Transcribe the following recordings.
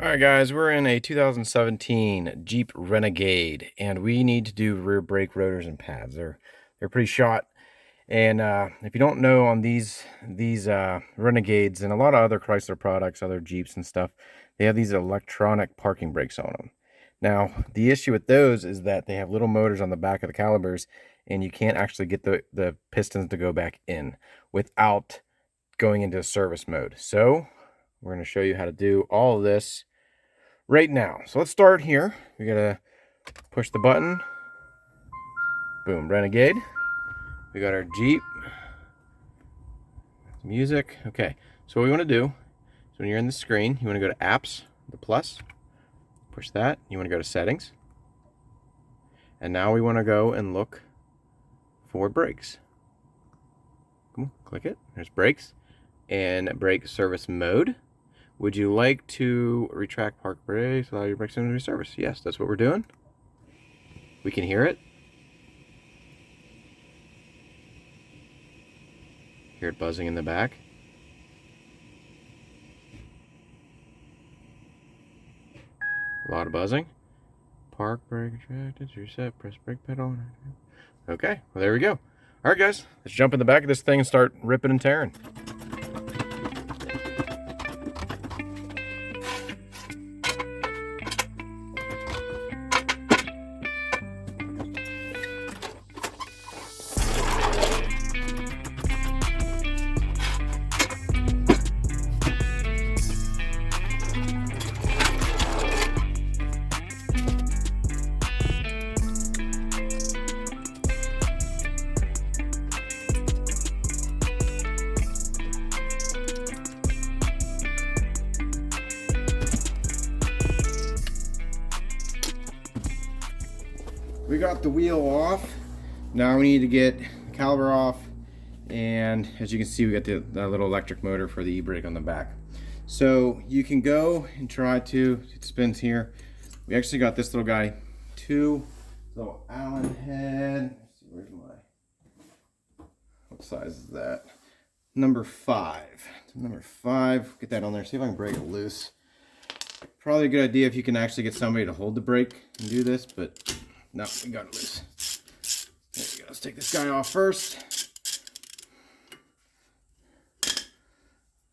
Alright guys, we're in a 2017 Jeep Renegade, and we need to do rear brake rotors and pads. They're pretty shot, and if you don't know, on these Renegades and a lot of other Chrysler products, other Jeeps and stuff, they have these electronic parking brakes on them. Now, the issue with those is that they have little motors on the back of the calipers, and you can't actually get the pistons to go back in without going into service mode. So we're going to show you how to do all of this right now. So let's start here. We gotta push the button. Boom, Renegade. We got our Jeep. Music. Okay, so what we want to do is when you're in the screen, you want to go to Apps, the plus, push that. You want to go to Settings. And now we want to go and look for brakes. Come on, click it. There's brakes and brake service mode. Would you like to retract park brakes, allow your brakes into service? Yes, that's what we're doing. We can hear it. Hear it buzzing in the back. A lot of buzzing. Park brake retracted, reset, press brake pedal. Okay, well there we go. All right guys, let's jump in the back of this thing and start ripping and tearing. We got the wheel off. Now we need to get the caliper off, and as you can see, we got the little electric motor for the e-brake on the back. So you can go and try to, it spins here. We actually got this little guy, two little Allen head. Let's see, where's my, what size is that? Number 5. Number 5, get that on there, see if I can break it loose. Probably a good idea if you can actually get somebody to hold the brake and do this, but no, we got it loose. There we go. Let's take this guy off first.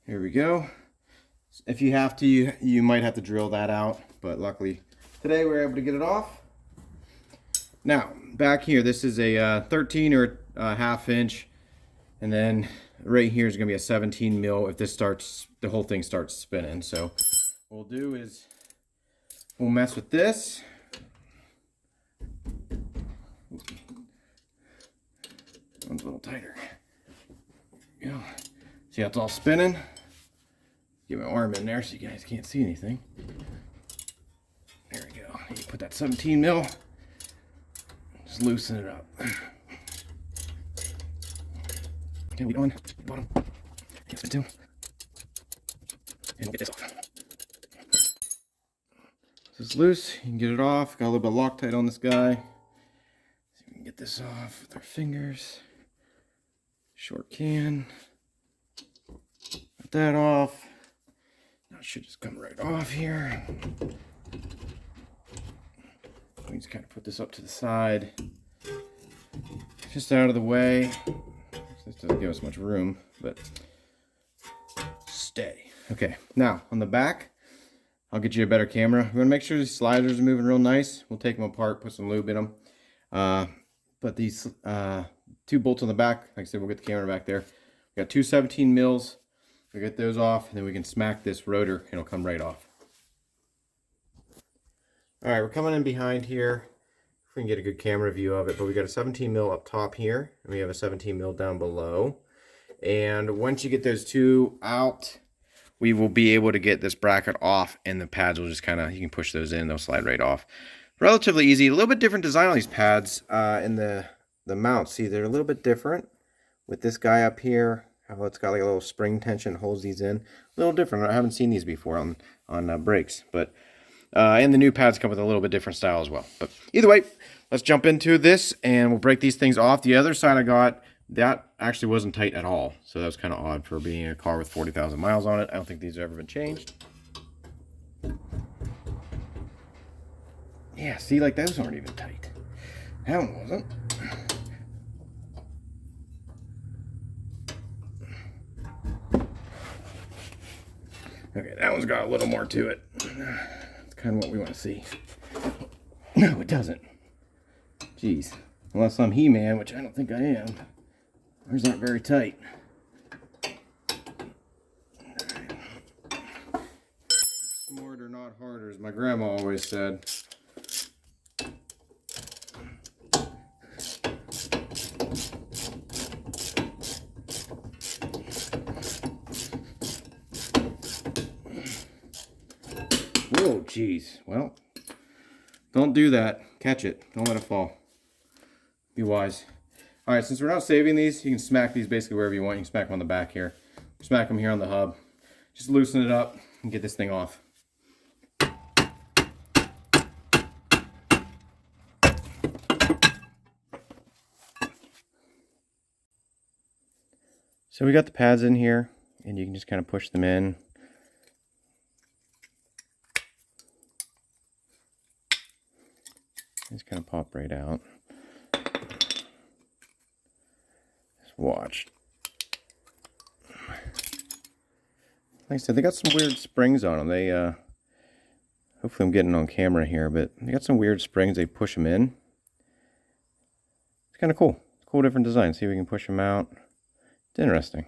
Here we go. If you have to, you might have to drill that out, but luckily today we're able to get it off. Now, back here, this is a 13 or a half inch, and then right here is going to be a 17 mil if this starts, the whole thing starts spinning. So what we'll do is we'll mess with this. One's a little tighter. There we go. See how it's all spinning? Get my arm in there so you guys can't see anything. There we go. You put that 17 mil. Just loosen it up. Okay, we on bottom. Yes, too. And we'll get this off. This is loose. You can get it off. Got a little bit of Loctite on this guy. So we can get this off with our fingers. Short can. Get that off. Now it should just come right off here. We just kind of put this up to the side. Just out of the way. This doesn't give us much room, but stay. Okay, now on the back, I'll get you a better camera. We're gonna make sure these sliders are moving real nice. We'll take them apart, put some lube in them. But these two bolts on the back, like I said, we'll get the camera back there. We got two 17 mils. We get those off, and then we can smack this rotor, and it'll come right off. All right, we're coming in behind here. If we can get a good camera view of it, but we got a 17 mil up top here, and we have a 17 mil down below. And once you get those two out, we will be able to get this bracket off, and the pads will just kind of, you can push those in, they'll slide right off. Relatively easy. A little bit different design on these pads in the mounts. See, they're a little bit different with this guy up here. How it's got like a little spring tension, holds these in. A little different. I haven't seen these before on brakes, but and the new pads come with a little bit different style as well. But either way, let's jump into this and we'll break these things off. The other side I got, that actually wasn't tight at all, so that was kind of odd for being a car with 40,000 miles on it. I don't think these have ever been changed. Yeah, see, like those aren't even tight. That one wasn't. Okay, that one's got a little more to it. That's kind of what we want to see. No, it doesn't. Jeez. Unless I'm He-Man, which I don't think I am. Ours aren't very tight. Smarter, not harder, as my grandma always said. Whoa, jeez. Well, don't do that. Catch it. Don't let it fall. Be wise. All right, since we're not saving these, you can smack these basically wherever you want. You can smack them on the back here. Smack them here on the hub. Just loosen it up and get this thing off. So we got the pads in here, and you can just kind of push them in. Just kind of pop right out. Just watch. Like I said, they got some weird springs on them. They, hopefully I'm getting on camera here, but they got some weird springs. They push them in. It's kind of cool. It's a cool different design. See if we can push them out. It's interesting.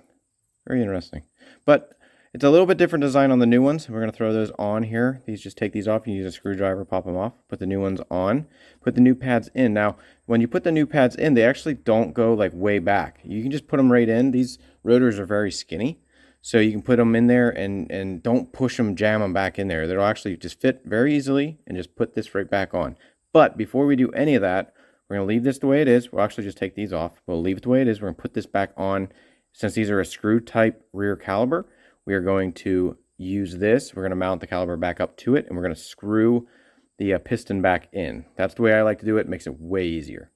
Very interesting. But it's a little bit different design on the new ones. We're going to throw those on here. These, just take these off. You use a screwdriver, pop them off. Put the new ones on. Put the new pads in. Now, when you put the new pads in, they actually don't go like way back. You can just put them right in. These rotors are very skinny. So you can put them in there and don't push them, jam them back in there. They'll actually just fit very easily and just put this right back on. But before we do any of that, we're going to leave this the way it is. We'll actually just take these off. We'll leave it the way it is. We're going to put this back on. Since these are a screw type rear caliper, we are going to use this. We're going to mount the caliper back up to it, and we're going to screw the piston back in. That's the way I like to do it. It makes it way easier.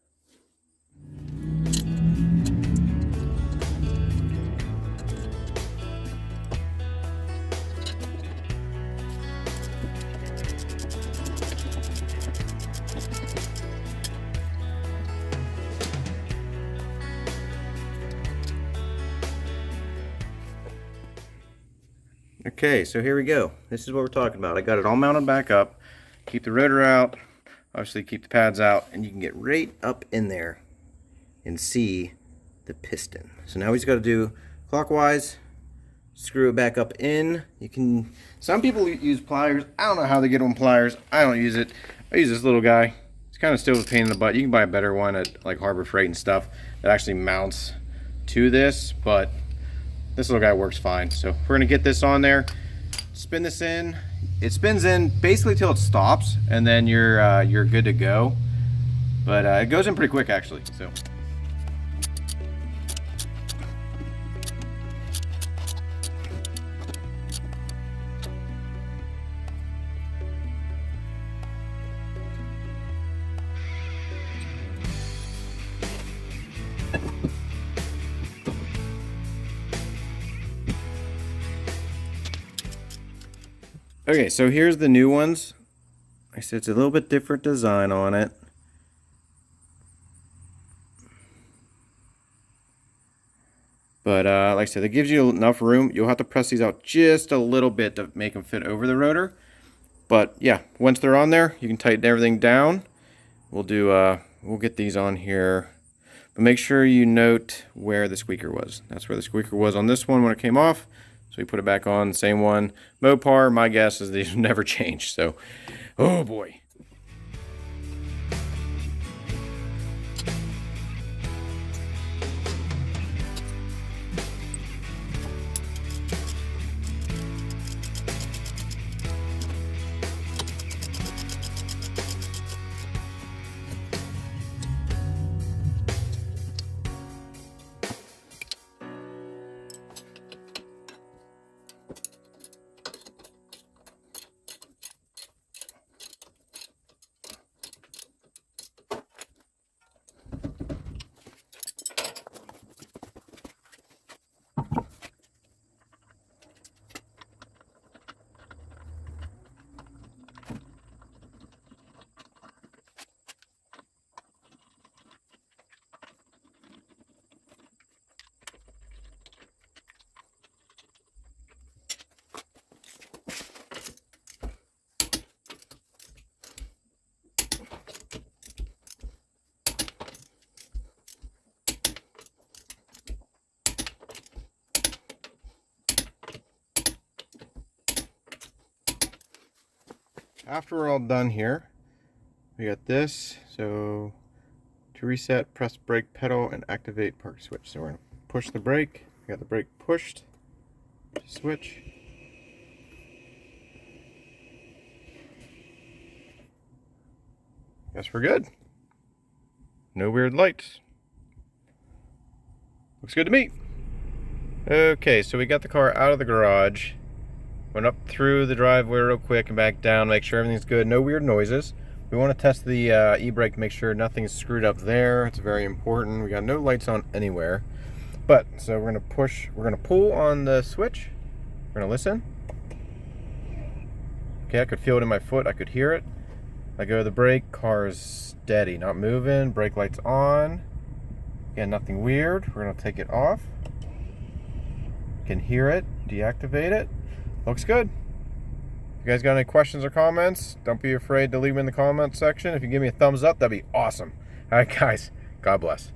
Okay, so here we go. This is what we're talking about. I got it all mounted back up. Keep the rotor out. Obviously keep the pads out, and you can get right up in there and see the piston. So now we just got to do clockwise, screw it back up in. You can, some people use pliers. I don't know how they get on pliers. I don't use it. I use this little guy. It's kind of still a pain in the butt. You can buy a better one at like Harbor Freight and stuff that actually mounts to this, but this little guy works fine. So we're gonna get this on there, spin this in. It spins in basically till it stops, and then you're good to go. But it goes in pretty quick actually. So. Okay, so here's the new ones. Like I said, it's a little bit different design on it. But like I said, it gives you enough room. You'll have to press these out just a little bit to make them fit over the rotor. But yeah, once they're on there, you can tighten everything down. We'll get these on here. But make sure you note where the squeaker was. That's where the squeaker was on this one when it came off. So we put it back on, same one. Mopar, my guess is these will never change. So, oh boy. after we're all done here, we got this. So to reset, press brake pedal and activate park switch. So we're gonna push the brake. We got the brake pushed. Switch. Guess we're good. No weird lights. Looks good to me. Okay, so we got the car out of the garage. Went up through the driveway real quick and back down, make sure everything's good. No weird noises. We want to test the e-brake to make sure nothing's screwed up there. It's very important. We got no lights on anywhere. But, so we're gonna pull on the switch. We're gonna listen. Okay, I could feel it in my foot. I could hear it. I go to the brake, car is steady, not moving. Brake lights on. Again, nothing weird. We're gonna take it off. Can hear it, deactivate it. Looks good. If you guys got any questions or comments, don't be afraid to leave them in the comments section. If you give me a thumbs up, that'd be awesome. All right, guys, God bless.